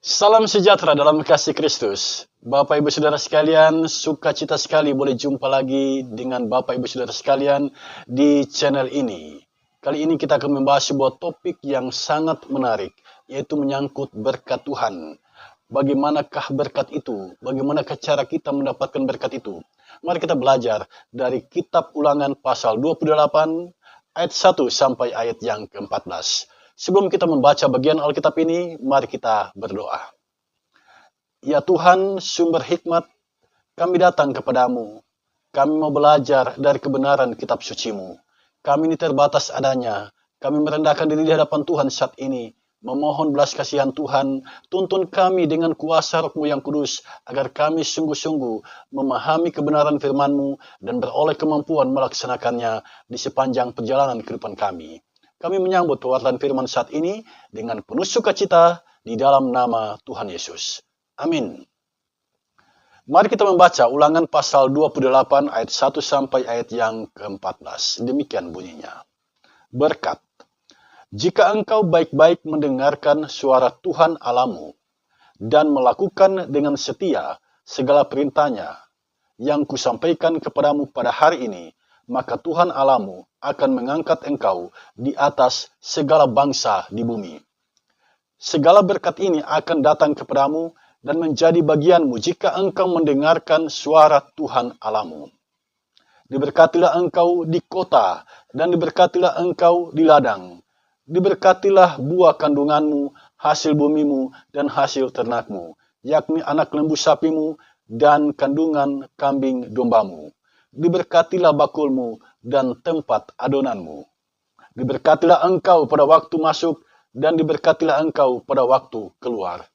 Salam sejahtera dalam kasih Kristus. Bapak Ibu Saudara sekalian, sukacita sekali boleh jumpa lagi dengan Bapak Ibu Saudara sekalian di channel ini. Kali ini kita akan membahas sebuah topik yang sangat menarik, yaitu menyangkut berkat Tuhan. Bagaimanakah berkat itu? Bagaimanakah cara kita mendapatkan berkat itu? Mari kita belajar dari kitab Ulangan pasal 28 ayat 1 sampai ayat yang ke-14. Sebelum kita membaca bagian Alkitab ini, mari kita berdoa. Ya Tuhan, sumber hikmat, kami datang kepadamu. Kami mau belajar dari kebenaran kitab suci-Mu. Kami ini terbatas adanya. Kami merendahkan diri di hadapan Tuhan saat ini. Memohon belas kasihan Tuhan, tuntun kami dengan kuasa Roh-Mu yang kudus, agar kami sungguh-sungguh memahami kebenaran firman-Mu dan beroleh kemampuan melaksanakannya di sepanjang perjalanan kehidupan kami. Kami menyambut pewartaan firman saat ini dengan penuh sukacita di dalam nama Tuhan Yesus. Amin. Mari kita membaca Ulangan pasal 28 ayat 1 sampai ayat yang ke-14. Demikian bunyinya. Berkat. Jika engkau baik-baik mendengarkan suara Tuhan Allahmu dan melakukan dengan setia segala perintahnya yang kusampaikan kepadamu pada hari ini, maka Tuhan Allahmu akan mengangkat engkau di atas segala bangsa di bumi. Segala berkat ini akan datang kepadamu dan menjadi bagianmu jika engkau mendengarkan suara Tuhan Allahmu. Diberkatilah engkau di kota dan diberkatilah engkau di ladang. Diberkatilah buah kandunganmu, hasil bumimu, dan hasil ternakmu, yakni anak lembu sapimu dan kandungan kambing dombamu. Diberkatilah bakulmu dan tempat adonanmu. Diberkatilah engkau pada waktu masuk dan diberkatilah engkau pada waktu keluar.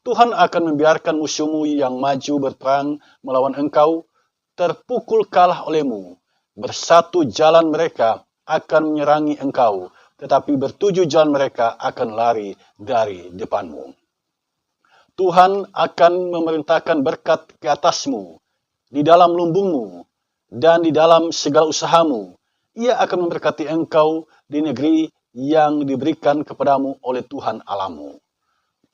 Tuhan akan membiarkan musuhmu yang maju berperang melawan engkau terpukul kalah olehmu. Bersatu jalan mereka akan menyerangi engkau, tetapi bertujuh jalan mereka akan lari dari depanmu. Tuhan akan memerintahkan berkat ke atasmu, di dalam lumbungmu, dan di dalam segala usahamu. Ia akan memberkati engkau di negeri yang diberikan kepadamu oleh Tuhan Allahmu.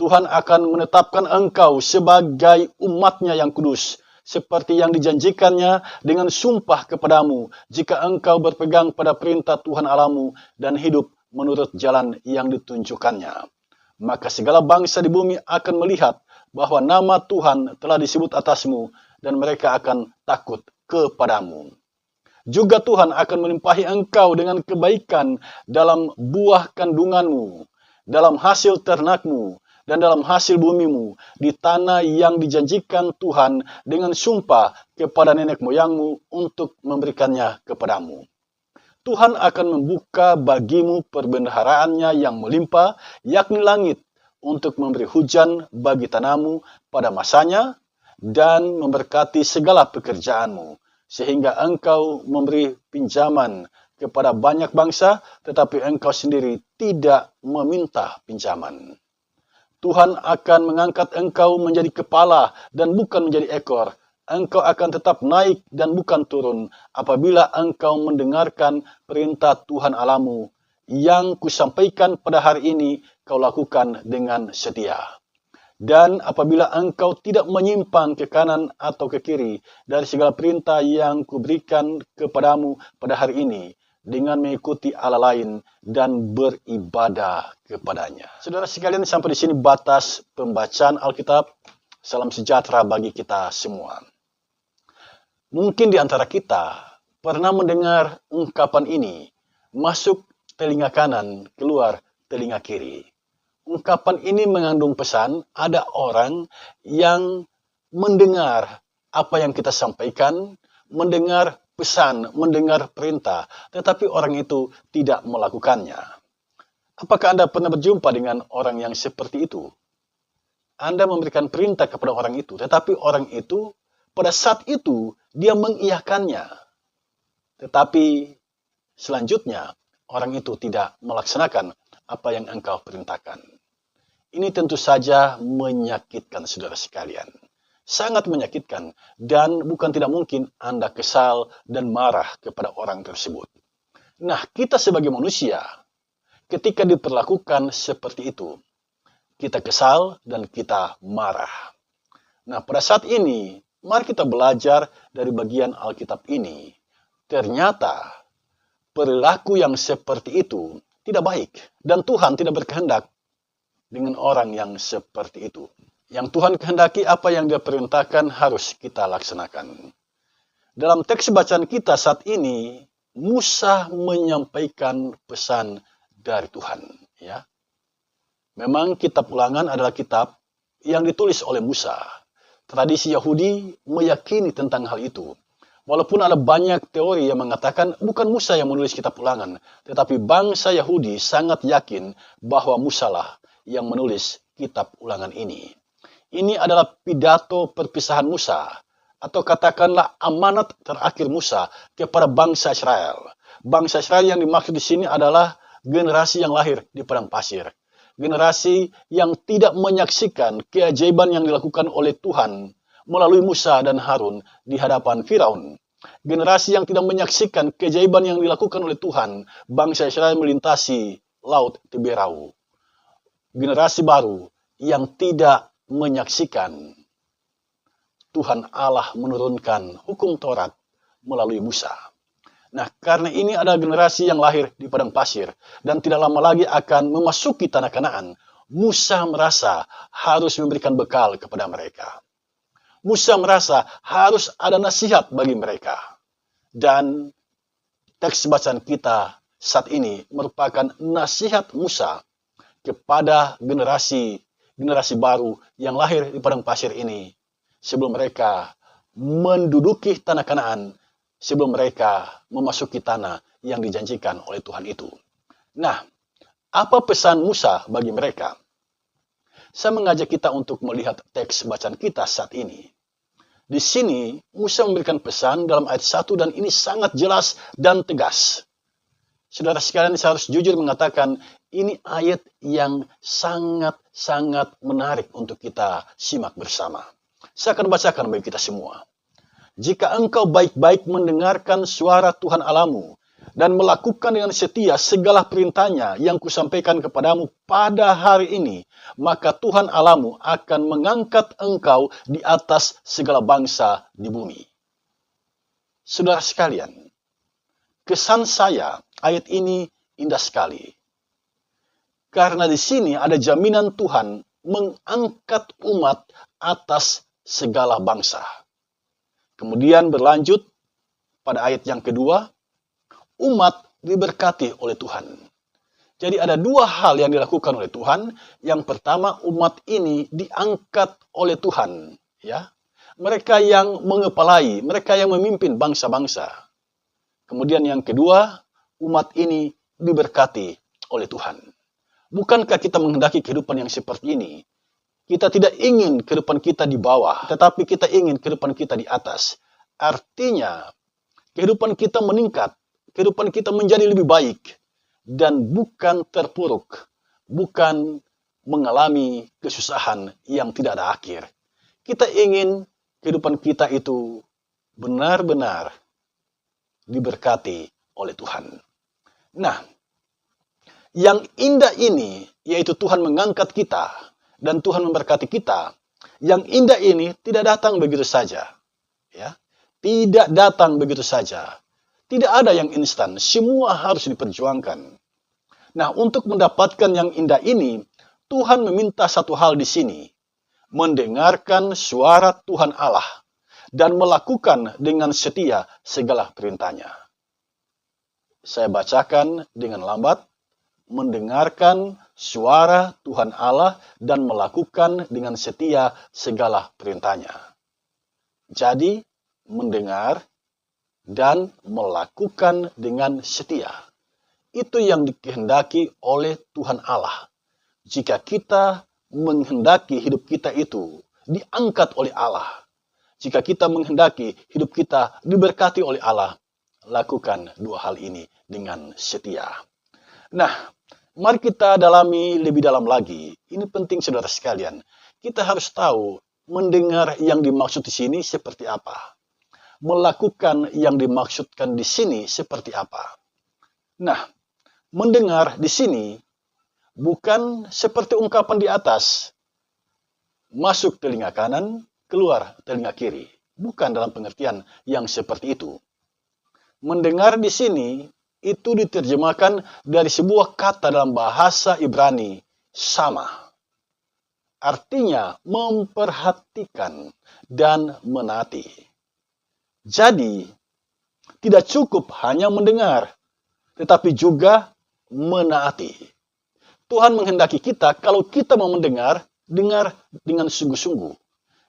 Tuhan akan menetapkan engkau sebagai umatnya yang kudus, seperti yang dijanjikannya dengan sumpah kepadamu, jika engkau berpegang pada perintah Tuhan Allahmu dan hidup menurut jalan yang ditunjukkannya. Maka segala bangsa di bumi akan melihat bahwa nama Tuhan telah disebut atasmu, dan mereka akan takut kepadamu. Juga Tuhan akan melimpahi engkau dengan kebaikan dalam buah kandunganmu, dalam hasil ternakmu, dan dalam hasil bumimu, di tanah yang dijanjikan Tuhan dengan sumpah kepada nenek moyangmu untuk memberikannya kepadamu. Tuhan akan membuka bagimu perbendaharaannya yang melimpah, yakni langit, untuk memberi hujan bagi tanahmu pada masanya, dan memberkati segala pekerjaanmu, sehingga engkau memberi pinjaman kepada banyak bangsa, tetapi engkau sendiri tidak meminta pinjaman. Tuhan akan mengangkat engkau menjadi kepala dan bukan menjadi ekor. Engkau akan tetap naik dan bukan turun apabila engkau mendengarkan perintah Tuhan Allahmu yang kusampaikan pada hari ini kau lakukan dengan setia. Dan apabila engkau tidak menyimpang ke kanan atau ke kiri dari segala perintah yang kuberikan kepadamu pada hari ini, dengan mengikuti Allah lain dan beribadah kepadanya. Saudara sekalian, sampai di sini batas pembacaan Alkitab. Salam sejahtera bagi kita semua. Mungkin di antara kita pernah mendengar ungkapan ini, masuk telinga kanan, keluar telinga kiri. Ungkapan ini mengandung pesan, ada orang yang mendengar apa yang kita sampaikan, mendengar pesan, mendengar perintah, tetapi orang itu tidak melakukannya. Apakah Anda pernah berjumpa dengan orang yang seperti itu? Anda memberikan perintah kepada orang itu, tetapi orang itu pada saat itu dia mengiyakannya. Tetapi selanjutnya orang itu tidak melaksanakan apa yang engkau perintahkan. Ini tentu saja menyakitkan saudara sekalian. Sangat menyakitkan, dan bukan tidak mungkin Anda kesal dan marah kepada orang tersebut. Nah, kita sebagai manusia, ketika diperlakukan seperti itu, kita kesal, dan kita marah. Nah, pada saat ini, mari kita belajar dari bagian Alkitab ini. Ternyata, perilaku yang seperti itu tidak baik. Dan Tuhan tidak berkehendak dengan orang yang seperti itu. Yang Tuhan kehendaki, apa yang Dia perintahkan harus kita laksanakan. Dalam teks bacaan kita saat ini, Musa menyampaikan pesan dari Tuhan. Ya. Memang kitab Ulangan adalah kitab yang ditulis oleh Musa. Tradisi Yahudi meyakini tentang hal itu. Walaupun ada banyak teori yang mengatakan bukan Musa yang menulis kitab Ulangan, tetapi bangsa Yahudi sangat yakin bahwa Musa lah yang menulis kitab Ulangan ini. Ini adalah pidato perpisahan Musa, atau katakanlah amanat terakhir Musa kepada bangsa Israel. Bangsa Israel yang dimaksud di sini adalah generasi yang lahir di padang pasir. Generasi yang tidak menyaksikan keajaiban yang dilakukan oleh Tuhan melalui Musa dan Harun di hadapan Firaun. Generasi yang tidak menyaksikan keajaiban yang dilakukan oleh Tuhan, bangsa Israel melintasi Laut Tiberau. Generasi baru yang tidak menyaksikan Tuhan Allah menurunkan hukum Taurat melalui Musa. Nah, karena ini ada generasi yang lahir di padang pasir dan tidak lama lagi akan memasuki tanah Kanaan, Musa merasa harus memberikan bekal kepada mereka. Musa merasa harus ada nasihat bagi mereka. Dan teks bacaan kita saat ini merupakan nasihat Musa kepada generasi baru yang lahir di padang pasir ini sebelum mereka menduduki tanah Kanaan, sebelum mereka memasuki tanah yang dijanjikan oleh Tuhan itu. Nah, apa pesan Musa bagi mereka? Saya mengajak kita untuk melihat teks bacaan kita saat ini. Di sini, Musa memberikan pesan dalam ayat 1 dan ini sangat jelas dan tegas. Saudara sekalian, saya harus jujur mengatakan, ini ayat yang sangat-sangat menarik untuk kita simak bersama. Saya akan bacakan bagi kita semua. Jika engkau baik-baik mendengarkan suara Tuhan Allahmu dan melakukan dengan setia segala perintahnya yang kusampaikan kepadamu pada hari ini, maka Tuhan Allahmu akan mengangkat engkau di atas segala bangsa di bumi. Saudara sekalian, kesan saya ayat ini indah sekali. Karena di sini ada jaminan Tuhan mengangkat umat atas segala bangsa. Kemudian berlanjut pada ayat yang kedua, umat diberkati oleh Tuhan. Jadi ada dua hal yang dilakukan oleh Tuhan. Yang pertama, umat ini diangkat oleh Tuhan. Ya, mereka yang mengepalai, mereka yang memimpin bangsa-bangsa. Kemudian yang kedua, umat ini diberkati oleh Tuhan. Bukankah kita menghendaki kehidupan yang seperti ini? Kita tidak ingin kehidupan kita di bawah, tetapi kita ingin kehidupan kita di atas. Artinya, kehidupan kita meningkat, kehidupan kita menjadi lebih baik, dan bukan terpuruk, bukan mengalami kesusahan yang tidak ada akhir. Kita ingin kehidupan kita itu benar-benar diberkati oleh Tuhan. Nah, yang indah ini, yaitu Tuhan mengangkat kita, dan Tuhan memberkati kita. Yang indah ini tidak datang begitu saja. Ya, tidak datang begitu saja. Tidak ada yang instan. Semua harus diperjuangkan. Nah, untuk mendapatkan yang indah ini, Tuhan meminta satu hal di sini. Mendengarkan suara Tuhan Allah. Dan melakukan dengan setia segala perintahnya. Saya bacakan dengan lambat. Mendengarkan suara Tuhan Allah dan melakukan dengan setia segala perintahnya. Jadi, mendengar dan melakukan dengan setia. Itu yang dikehendaki oleh Tuhan Allah. Jika kita menghendaki hidup kita itu diangkat oleh Allah, jika kita menghendaki hidup kita diberkati oleh Allah, lakukan dua hal ini dengan setia. Nah, mari kita dalami lebih dalam lagi. Ini penting saudara sekalian. Kita harus tahu mendengar yang dimaksud di sini seperti apa. Melakukan yang dimaksudkan di sini seperti apa. Nah, mendengar di sini Bukan seperti ungkapan di atas, masuk telinga kanan, keluar telinga kiri. Bukan dalam pengertian yang seperti itu. Mendengar di sini itu diterjemahkan dari sebuah kata dalam bahasa Ibrani, sama. Artinya memperhatikan dan menaati. Jadi, tidak cukup hanya mendengar, tetapi juga menaati. Tuhan menghendaki kita, kalau kita mau mendengar, dengar dengan sungguh-sungguh.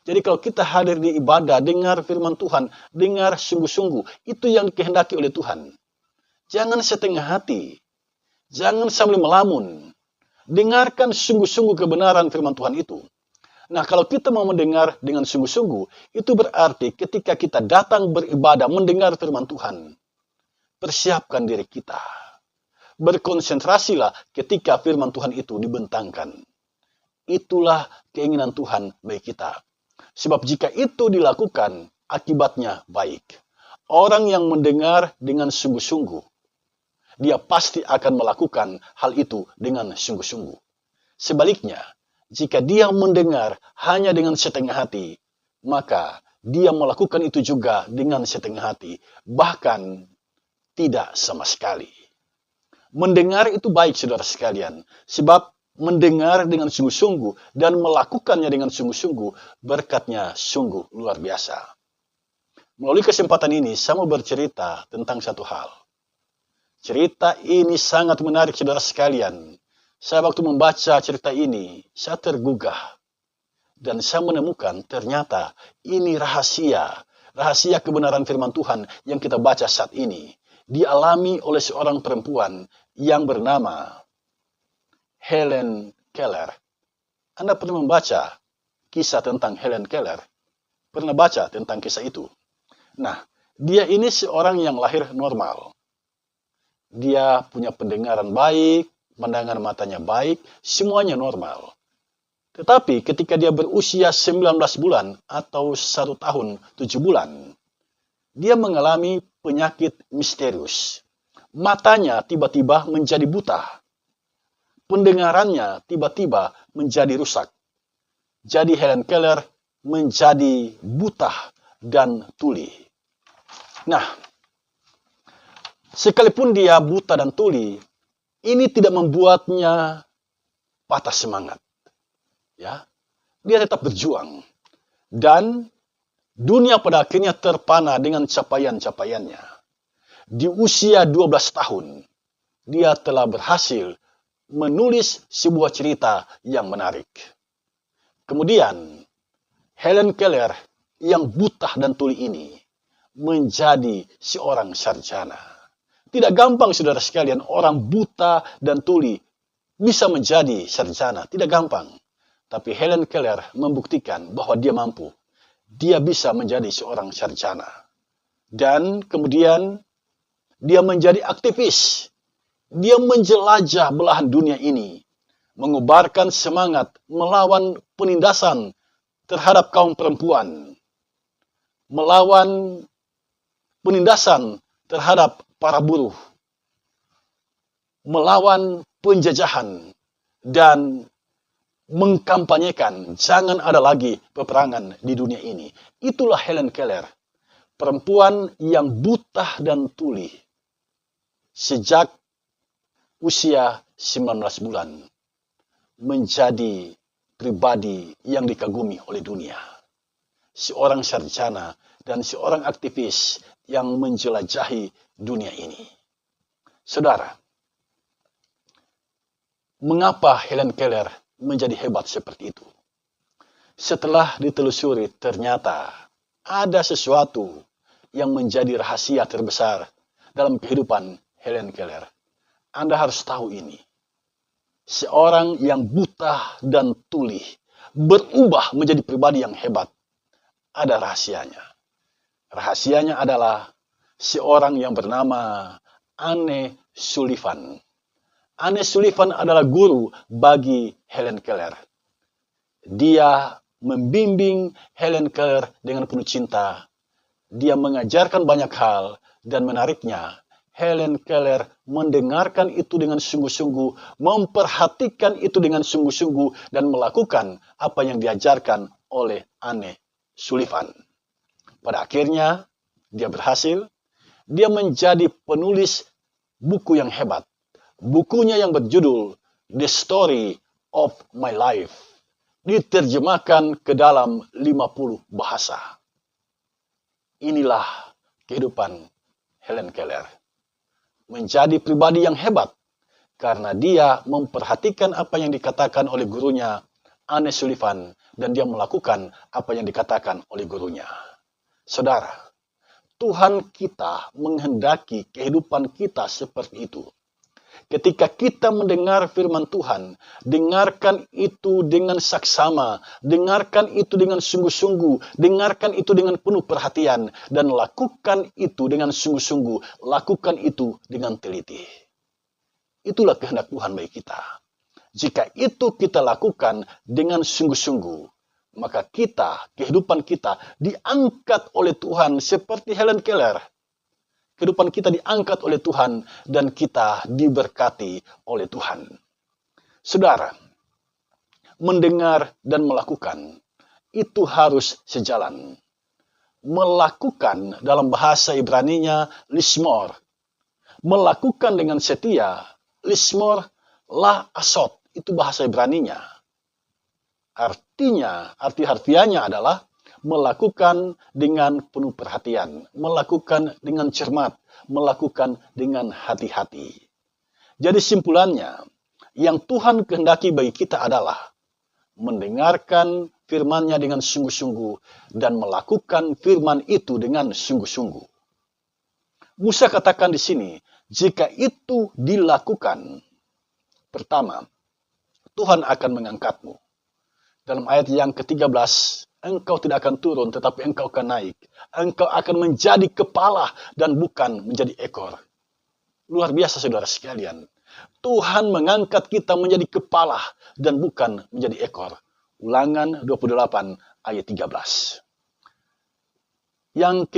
Jadi kalau kita hadir di ibadah, dengar firman Tuhan, dengar sungguh-sungguh. Itu yang dikehendaki oleh Tuhan. Jangan setengah hati. Jangan sambil melamun. Dengarkan sungguh-sungguh kebenaran firman Tuhan itu. Nah, kalau kita mau mendengar dengan sungguh-sungguh, itu berarti ketika kita datang beribadah, mendengar firman Tuhan, persiapkan diri kita. Berkonsentrasilah ketika firman Tuhan itu dibentangkan. Itulah keinginan Tuhan bagi kita. Sebab jika itu dilakukan, akibatnya baik. Orang yang mendengar dengan sungguh-sungguh, dia pasti akan melakukan hal itu dengan sungguh-sungguh. Sebaliknya, jika dia mendengar hanya dengan setengah hati, maka dia melakukan itu juga dengan setengah hati, bahkan tidak sama sekali. Mendengar itu baik, saudara sekalian, sebab mendengar dengan sungguh-sungguh dan melakukannya dengan sungguh-sungguh, berkatnya sungguh luar biasa. Melalui kesempatan ini, saya mau bercerita tentang satu hal. Cerita ini sangat menarik, saudara sekalian. Saya waktu membaca cerita ini, saya tergugah. Dan saya menemukan ternyata ini rahasia kebenaran firman Tuhan yang kita baca saat ini. Dialami oleh seorang perempuan yang bernama Helen Keller. Anda pernah membaca kisah tentang Helen Keller? Pernah baca tentang kisah itu? Nah, dia ini seorang yang lahir normal. Dia punya pendengaran baik, pandangan matanya baik, semuanya normal. Tetapi ketika dia berusia 19 bulan atau 1 tahun 7 bulan, dia mengalami penyakit misterius. Matanya tiba-tiba menjadi buta. Pendengarannya tiba-tiba menjadi rusak. Jadi Helen Keller menjadi buta dan tuli. Nah, sekalipun dia buta dan tuli, ini tidak membuatnya patah semangat. Ya, dia tetap berjuang. Dan dunia pada akhirnya terpana dengan capaian-capaiannya. Di usia 12 tahun, dia telah berhasil menulis sebuah cerita yang menarik. Kemudian, Helen Keller yang buta dan tuli ini menjadi seorang sarjana. Tidak gampang, saudara sekalian, orang buta dan tuli bisa menjadi sarjana. Tidak gampang. Tapi Helen Keller membuktikan bahwa dia mampu. Dia bisa menjadi seorang sarjana. Dan kemudian dia menjadi aktivis. Dia menjelajah belahan dunia ini, mengubarkan semangat melawan penindasan terhadap kaum perempuan, melawan penindasan terhadap para buruh, melawan penjajahan, dan mengkampanyekan jangan ada lagi peperangan di dunia ini. Itulah Helen Keller, perempuan yang buta dan tuli sejak usia 19 bulan, menjadi pribadi yang dikagumi oleh dunia. Seorang sarjana dan seorang aktivis yang menjelajahi dunia ini. Saudara, mengapa Helen Keller menjadi hebat seperti itu? Setelah ditelusuri, ternyata ada sesuatu yang menjadi rahasia terbesar dalam kehidupan Helen Keller. Anda harus tahu ini. Seorang yang buta dan tuli berubah menjadi pribadi yang hebat. Ada rahasianya. Rahasianya adalah seorang yang bernama Anne Sullivan. Anne Sullivan adalah guru bagi Helen Keller. Dia membimbing Helen Keller dengan penuh cinta. Dia mengajarkan banyak hal, dan menariknya, Helen Keller mendengarkan itu dengan sungguh-sungguh, memperhatikan itu dengan sungguh-sungguh, dan melakukan apa yang diajarkan oleh Anne Sullivan. Pada akhirnya, dia berhasil. Dia menjadi penulis buku yang hebat. Bukunya yang berjudul The Story of My Life, diterjemahkan ke dalam 50 bahasa. Inilah kehidupan Helen Keller. Menjadi pribadi yang hebat karena dia memperhatikan apa yang dikatakan oleh gurunya Anne Sullivan, dan dia melakukan apa yang dikatakan oleh gurunya. Saudara, Tuhan kita menghendaki kehidupan kita seperti itu. Ketika kita mendengar firman Tuhan, dengarkan itu dengan saksama, dengarkan itu dengan sungguh-sungguh, dengarkan itu dengan penuh perhatian, dan lakukan itu dengan sungguh-sungguh, lakukan itu dengan teliti. Itulah kehendak Tuhan bagi kita. Jika itu kita lakukan dengan sungguh-sungguh, maka kehidupan kita diangkat oleh Tuhan seperti Helen Keller. Kehidupan kita diangkat oleh Tuhan dan kita diberkati oleh Tuhan. Saudara, mendengar dan melakukan itu harus sejalan. Melakukan dalam bahasa Ibraninya lismor. Melakukan dengan setia, lismor la asot, itu bahasa Ibraninya. Arti harfiahnya adalah melakukan dengan penuh perhatian, melakukan dengan cermat, melakukan dengan hati-hati. Jadi simpulannya, yang Tuhan kehendaki bagi kita adalah mendengarkan firman-Nya dengan sungguh-sungguh dan melakukan firman itu dengan sungguh-sungguh. Musa katakan di sini, jika itu dilakukan, pertama, Tuhan akan mengangkatmu. Dalam ayat yang ke-13, engkau tidak akan turun, tetapi engkau akan naik. Engkau akan menjadi kepala dan bukan menjadi ekor. Luar biasa saudara sekalian. Tuhan mengangkat kita menjadi kepala dan bukan menjadi ekor. Ulangan 28 ayat 13. Yang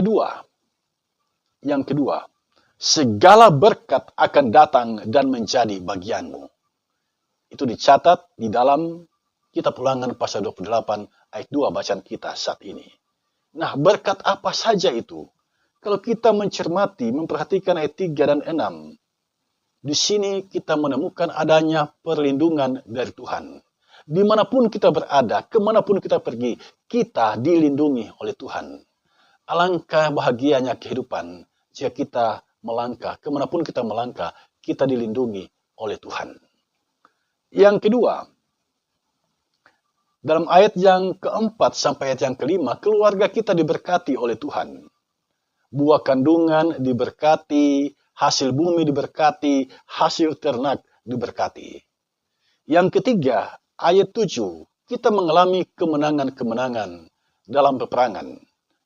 kedua, segala berkat akan datang dan menjadi bagianmu. Itu dicatat di dalam Kitab Ulangan pasal 28 ayat 2 bacaan kita saat ini. Nah, berkat apa saja itu? Kalau kita mencermati, memperhatikan ayat 3 dan 6, di sini kita menemukan adanya perlindungan dari Tuhan. Dimanapun kita berada, kemanapun kita pergi, kita dilindungi oleh Tuhan. Alangkah bahagianya kehidupan jika kita melangkah, kemanapun kita melangkah, kita dilindungi oleh Tuhan. Yang kedua, dalam ayat yang keempat sampai ayat yang kelima, keluarga kita diberkati oleh Tuhan. Buah kandungan diberkati, hasil bumi diberkati, hasil ternak diberkati. Yang ketiga, ayat 7, kita mengalami kemenangan-kemenangan dalam peperangan.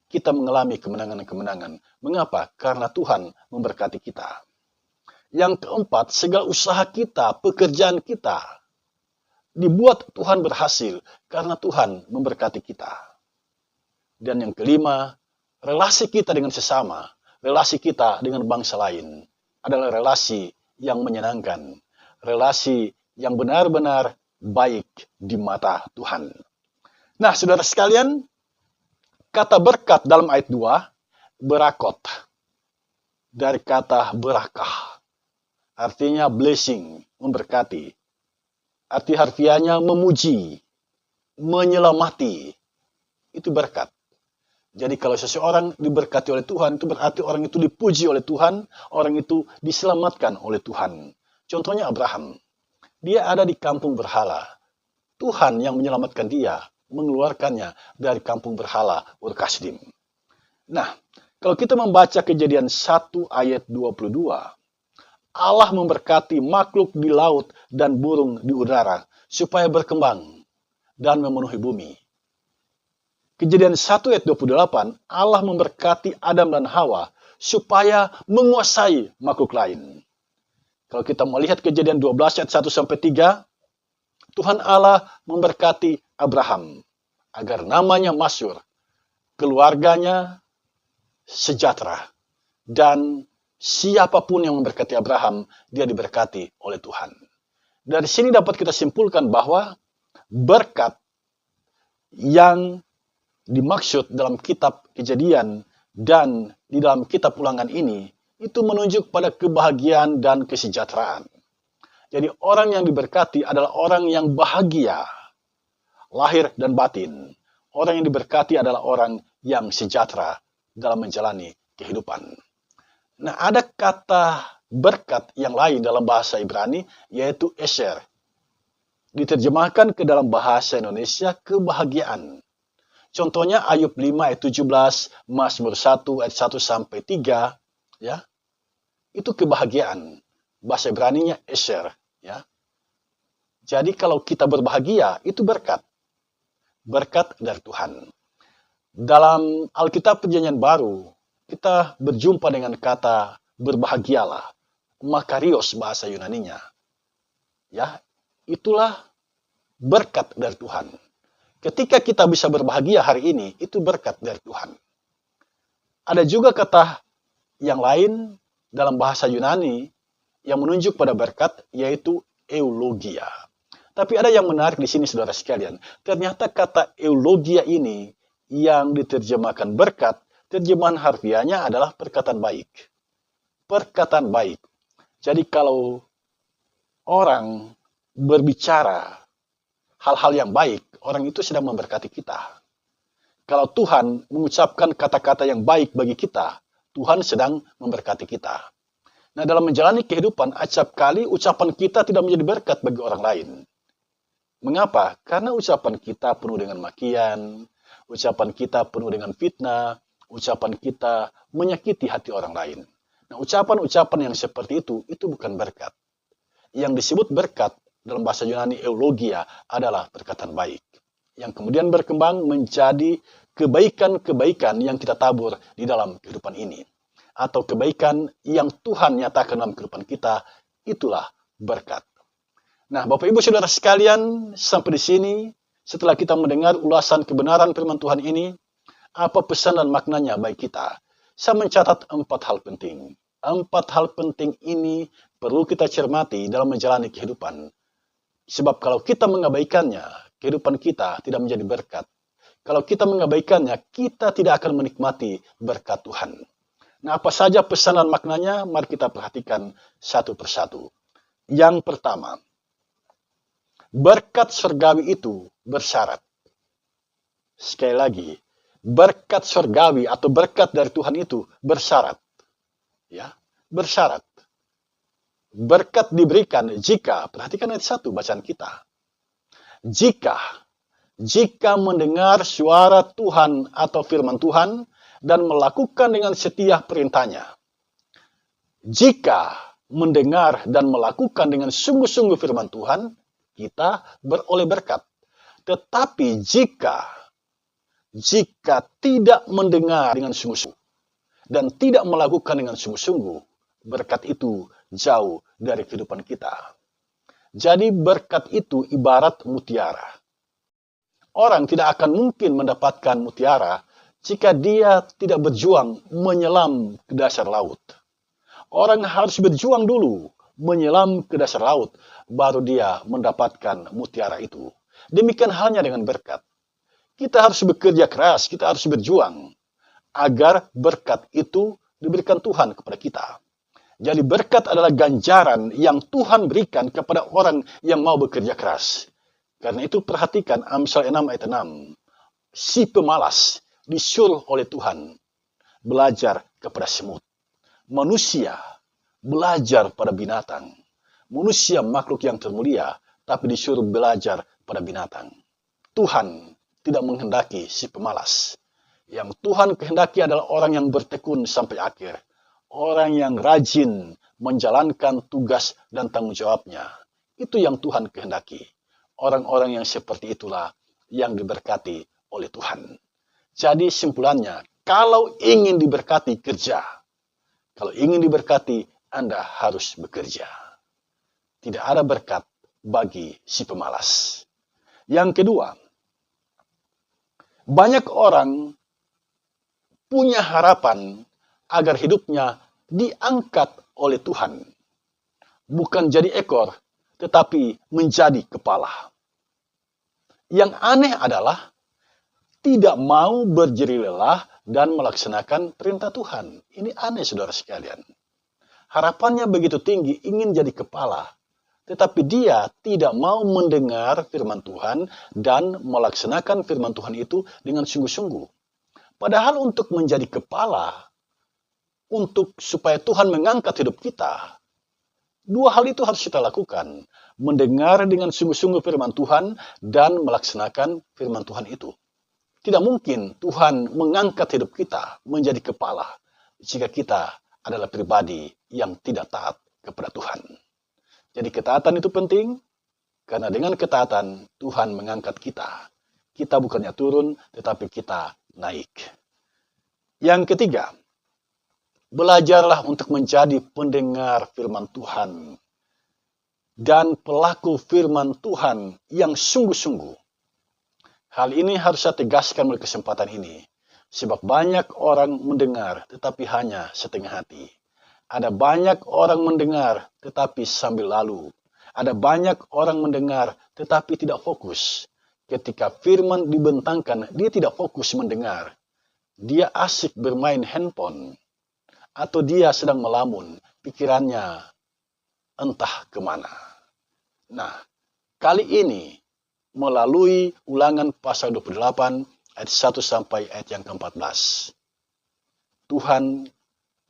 Kita mengalami kemenangan-kemenangan. Mengapa? Karena Tuhan memberkati kita. Yang keempat, segala usaha kita, pekerjaan kita, dibuat Tuhan berhasil karena Tuhan memberkati kita. Dan yang kelima, relasi kita dengan sesama, relasi kita dengan bangsa lain adalah relasi yang menyenangkan, relasi yang benar-benar baik di mata Tuhan. Nah, saudara sekalian, kata berkat dalam ayat 2, berakot, dari kata berakah, artinya blessing, memberkati. Arti harfiahnya memuji, menyelamati, itu berkat. Jadi kalau seseorang diberkati oleh Tuhan, itu berarti orang itu dipuji oleh Tuhan, orang itu diselamatkan oleh Tuhan. Contohnya Abraham, dia ada di kampung berhala. Tuhan yang menyelamatkan dia, mengeluarkannya dari kampung berhala Ur-Kasdim. Nah, kalau kita membaca Kejadian 1 ayat 22, Allah memberkati makhluk di laut dan burung di udara supaya berkembang dan memenuhi bumi. Kejadian 1 ayat 28, Allah memberkati Adam dan Hawa supaya menguasai makhluk lain. Kalau kita melihat Kejadian 12 ayat 1 sampai 3, Tuhan Allah memberkati Abraham agar namanya masyhur, keluarganya sejahtera, dan Siapapun yang memberkati Abraham, dia diberkati oleh Tuhan. Dari sini dapat kita simpulkan bahwa berkat yang dimaksud dalam kitab Kejadian dan di dalam kitab Ulangan ini, itu menunjuk pada kebahagiaan dan kesejahteraan. Jadi orang yang diberkati adalah orang yang bahagia, lahir dan batin. Orang yang diberkati adalah orang yang sejahtera dalam menjalani kehidupan. Nah, ada kata berkat yang lain dalam bahasa Ibrani, yaitu esher. Diterjemahkan ke dalam bahasa Indonesia kebahagiaan. Contohnya Ayub 5 ayat 17, Mazmur 1 ayat 1 sampai 3, ya. Itu kebahagiaan. Bahasa Ibraninya esher, ya. Jadi kalau kita berbahagia, itu berkat. Berkat dari Tuhan. Dalam Alkitab Perjanjian Baru, kita berjumpa dengan kata berbahagialah, makarios bahasa Yunaninya. Ya, itulah berkat dari Tuhan. Ketika kita bisa berbahagia hari ini, itu berkat dari Tuhan. Ada juga kata yang lain dalam bahasa Yunani yang menunjuk pada berkat, yaitu eulogia. Tapi ada yang menarik di sini, saudara sekalian. Ternyata kata eulogia ini yang diterjemahkan berkat, terjemahan harfiahnya adalah perkataan baik. Perkataan baik. Jadi kalau orang berbicara hal-hal yang baik, orang itu sedang memberkati kita. Kalau Tuhan mengucapkan kata-kata yang baik bagi kita, Tuhan sedang memberkati kita. Nah, dalam menjalani kehidupan, acap kali ucapan kita tidak menjadi berkat bagi orang lain. Mengapa? Karena ucapan kita penuh dengan makian, ucapan kita penuh dengan fitnah, ucapan kita menyakiti hati orang lain. Nah, ucapan-ucapan yang seperti itu bukan berkat. Yang disebut berkat dalam bahasa Yunani eulogia adalah perkataan baik. Yang kemudian berkembang menjadi kebaikan-kebaikan yang kita tabur di dalam kehidupan ini. Atau kebaikan yang Tuhan nyatakan dalam kehidupan kita, itulah berkat. Nah, Bapak Ibu Saudara sekalian, sampai di sini, setelah kita mendengar ulasan kebenaran firman Tuhan ini, apa pesan dan maknanya bagi kita? Saya mencatat 4 hal penting. 4 hal penting ini perlu kita cermati dalam menjalani kehidupan. Sebab kalau kita mengabaikannya, kehidupan kita tidak menjadi berkat. Kalau kita mengabaikannya, kita tidak akan menikmati berkat Tuhan. Nah, apa saja pesan dan maknanya? Mari kita perhatikan satu persatu. Yang pertama, berkat surgawi itu bersyarat. Sekali lagi, berkat surgawi atau berkat dari Tuhan itu bersyarat. Ya, bersyarat. Berkat diberikan jika, perhatikan ayat 1 bacaan kita. Jika mendengar suara Tuhan atau firman Tuhan dan melakukan dengan setia perintahnya. Jika mendengar dan melakukan dengan sungguh-sungguh firman Tuhan, kita beroleh berkat. Tetapi jika tidak mendengar dengan sungguh-sungguh dan tidak melakukan dengan sungguh-sungguh, berkat itu jauh dari kehidupan kita. Jadi berkat itu ibarat mutiara. Orang tidak akan mungkin mendapatkan mutiara jika dia tidak berjuang menyelam ke dasar laut. Orang harus berjuang dulu menyelam ke dasar laut, baru dia mendapatkan mutiara itu. Demikian halnya dengan berkat. Kita harus bekerja keras, kita harus berjuang agar berkat itu diberikan Tuhan kepada kita. Jadi berkat adalah ganjaran yang Tuhan berikan kepada orang yang mau bekerja keras. Karena itu perhatikan Amsal 6 ayat 6. Si pemalas disuruh oleh Tuhan belajar kepada semut. Manusia belajar pada binatang. Manusia makhluk yang termulia, tapi disuruh belajar pada binatang. Tuhan tidak menghendaki si pemalas. Yang Tuhan kehendaki adalah orang yang bertekun sampai akhir. Orang yang rajin menjalankan tugas dan tanggung jawabnya. Itu yang Tuhan kehendaki. Orang-orang yang seperti itulah yang diberkati oleh Tuhan. Jadi simpulannya, kalau ingin diberkati, kerja. Kalau ingin diberkati, Anda harus bekerja. Tidak ada berkat bagi si pemalas. Yang kedua, banyak orang punya harapan agar hidupnya diangkat oleh Tuhan. Bukan jadi ekor, tetapi menjadi kepala. Yang aneh adalah tidak mau berjeri lelah dan melaksanakan perintah Tuhan. Ini aneh, saudara sekalian. Harapannya begitu tinggi, ingin jadi kepala. Tetapi dia tidak mau mendengar firman Tuhan dan melaksanakan firman Tuhan itu dengan sungguh-sungguh. Padahal untuk menjadi kepala, supaya Tuhan mengangkat hidup kita, dua hal itu harus kita lakukan. Mendengar dengan sungguh-sungguh firman Tuhan dan melaksanakan firman Tuhan itu. Tidak mungkin Tuhan mengangkat hidup kita menjadi kepala jika kita adalah pribadi yang tidak taat kepada Tuhan. Jadi ketaatan itu penting, karena dengan ketaatan Tuhan mengangkat kita. Kita bukannya turun, tetapi kita naik. Yang ketiga, belajarlah untuk menjadi pendengar firman Tuhan dan pelaku firman Tuhan yang sungguh-sungguh. Hal ini harus saya tegaskan melalui kesempatan ini, sebab banyak orang mendengar tetapi hanya setengah hati. Ada banyak orang mendengar tetapi sambil lalu. Ada banyak orang mendengar tetapi tidak fokus. Ketika firman dibentangkan, dia tidak fokus mendengar. Dia asik bermain handphone. Atau dia sedang melamun, pikirannya entah kemana. Nah, kali ini melalui Ulangan pasal 28 ayat 1 sampai ayat yang ke-14. Tuhan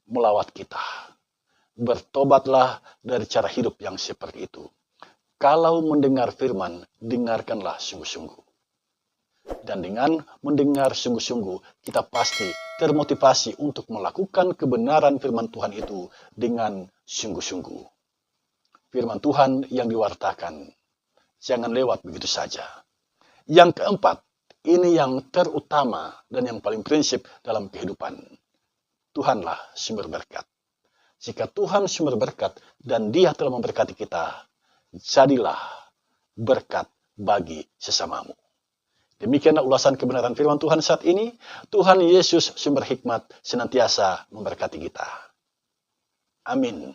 melawat kita. Bertobatlah dari cara hidup yang seperti itu. Kalau mendengar firman, dengarkanlah sungguh-sungguh. Dan dengan mendengar sungguh-sungguh, kita pasti termotivasi untuk melakukan kebenaran firman Tuhan itu dengan sungguh-sungguh. Firman Tuhan yang diwartakan, jangan lewat begitu saja. Yang keempat, ini yang terutama dan yang paling prinsip dalam kehidupan. Tuhanlah sumber berkat. Jika Tuhan sumber berkat dan Dia telah memberkati kita, jadilah berkat bagi sesamamu. Demikianlah ulasan kebenaran firman Tuhan saat ini. Tuhan Yesus sumber hikmat senantiasa memberkati kita. Amin.